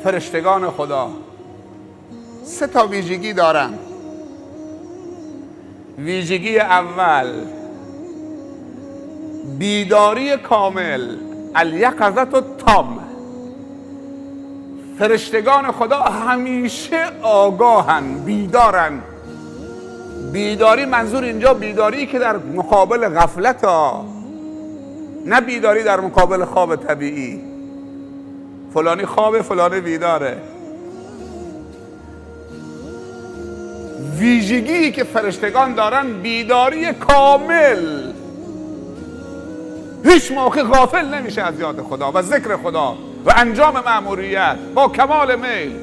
فرشتگان خدا 3 تا ویژگی دارن. ویژگی اول بیداری کامل، الیقظة التام. فرشتگان خدا همیشه آگاهن، بیدارن. بیداری منظور اینجا بیداری که در مقابل غفلت ها، نه بیداری در مقابل خواب طبیعی. فلانی خوابه فلانی بیداره. ویژگی که فرشتگان دارن بیداری کامل، هیچ موقع غافل نمیشه از یاد خدا و ذکر خدا و انجام مأموریت با کمال میل.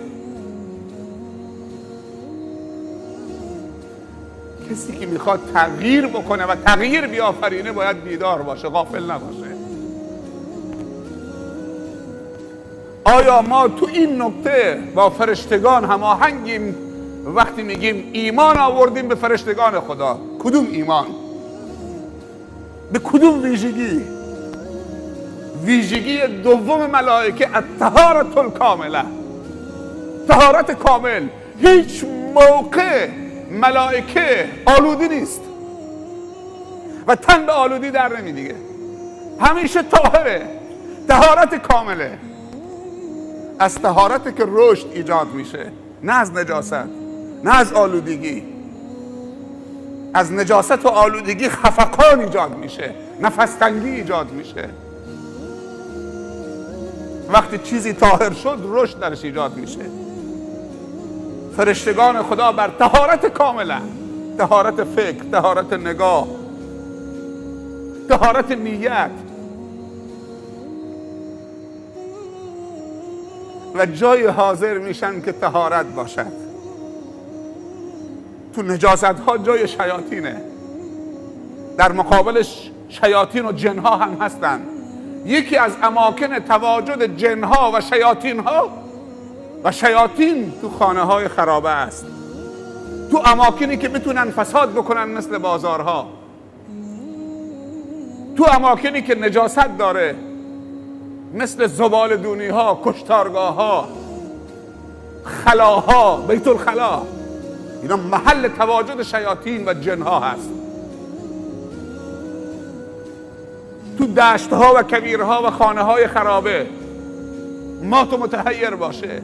کسی که میخواد تغییر بکنه و تغییر بیافرینه باید بیدار باشه، غافل نباشه. آیا ما تو این نکته با فرشتگان هماهنگیم؟ وقتی میگیم ایمان آوردیم به فرشتگان خدا، کدوم ایمان؟ به کدوم ویژگی؟ ویژگی دوم ملائکه الطهارة الکامله، طهارت کامل. هیچ موقع ملائکه آلودی نیست و تن به آلودی در نمیدیگه، همیشه طاهره. طهارت کامله. از طهارت که رشد ایجاد میشه، نه از نجاست، نه از آلودگی. از نجاست و آلودگی خفقان ایجاد میشه، نفس تنگی ایجاد میشه. وقتی چیزی طاهر شد رشد درش ایجاد میشه. فرشتگان خدا بر طهارت کاملا، طهارت فکر، طهارت نگاه، طهارت نیت و جای حاضر میشن که طهارت باشد. تو نجاست ها جای شیاطینه، در مقابلش شیاطین و جنها هم هستن. یکی از اماکن تواجد جنها و شیاطین ها و شیاطین تو خانه های خرابه است، تو اماکنی که میتونن فساد بکنن مثل بازارها، تو اماکنی که نجاست داره مثل زبالدونی ها، کشتارگاه ها، خلاها، بیت الخلا. اینا محل تواجد شیاطین و جنها هست. تو دشت ها و کویرها و خانه های خرابه ما تو متحیر باشه.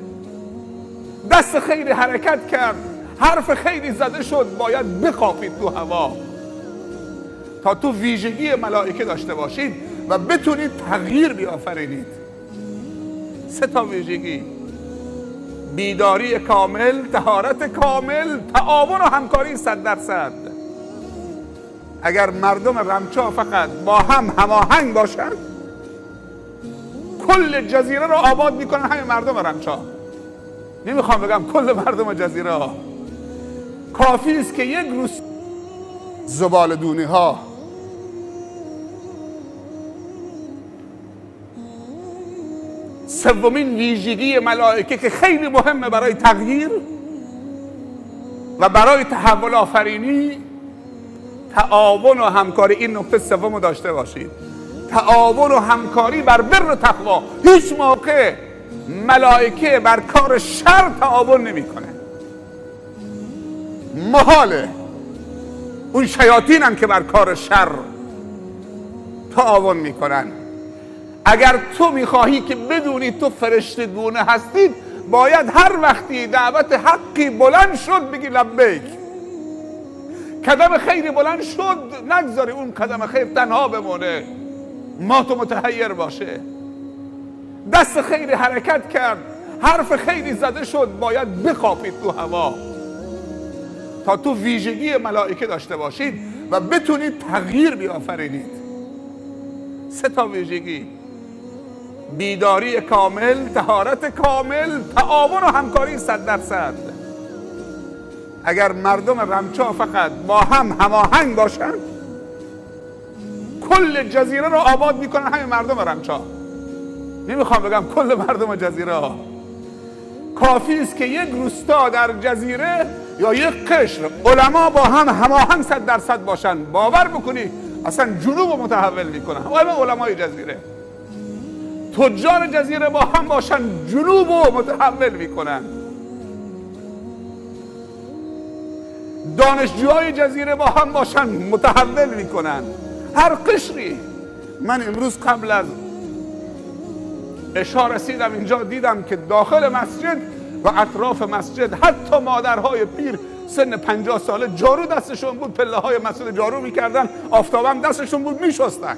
دست خیلی حرکت کرد، حرف خیلی زده شد، باید بخوابید تو هوا تا تو ویژگی ملائکه داشته باشید و بتونید تغییر بیافرینید. 3 تا ویژگی: بیداری کامل، طهارت کامل، تعاون و همکاری 100%. اگر مردم رمچا فقط با هم هماهنگ باشن، کل جزیره رو آباد میکنن همین مردم رمچا. نمیخوام بگم کل مردم جزیره ها. کافی است که یک روز زبالدونی ها، سومین ویژگی ملائکه که خیلی مهمه برای تغییر و برای تحول آفرینی، تعاون و همکاری. این نکته سوم رو داشته باشید، تعاون و همکاری بر بر و تقوا. هیچ موقع ملائکه بر کار شر تعاون نمیکنه، محاله. اون شیاطین هم که بر کار شر تعاون میکنن. اگر تو میخواهی که بدونی تو فرشته گونه هستید، باید هر وقتی دعوت حقی بلند شد بگی لبیک. قدم خیری بلند شد، نگذاری اون قدم خیر تنها بمونه، ما تو متحیر باشه. دست خیری حرکت کرد، حرف خیری زده شد، باید بخوابید تو هوا تا تو ویژگی ملائکه داشته باشید و بتونید تغییر بیافرینید. 3 تا ویژگی: بیداری کامل، طهارت کامل، تعاون و همکاری 100%. اگر مردم رمچا فقط با هم هماهنگ باشن، کل جزیره رو آباد میکنن همین مردم رمچا. نمیخوام بگم کل مردم جزیره ها. کافی است که یک روستا در جزیره یا یک قشر علما با هم هماهنگ 100% باشن، باور بکنی اصلا جنوب رو متحول میکنن. علمای جزیره تجار جزیره با هم باشن جنوب رو متحول میکنن، دانشجوهای جزیره با هم باشن متحول میکنن. هر قشری. من امروز قبل از عشا رسیدم اینجا، دیدم که داخل مسجد و اطراف مسجد حتی مادرهای پیر سن 50 ساله جارو دستشون بود، پله های مسجد جارو میکردن، آفتابم دستشون بود میشستن.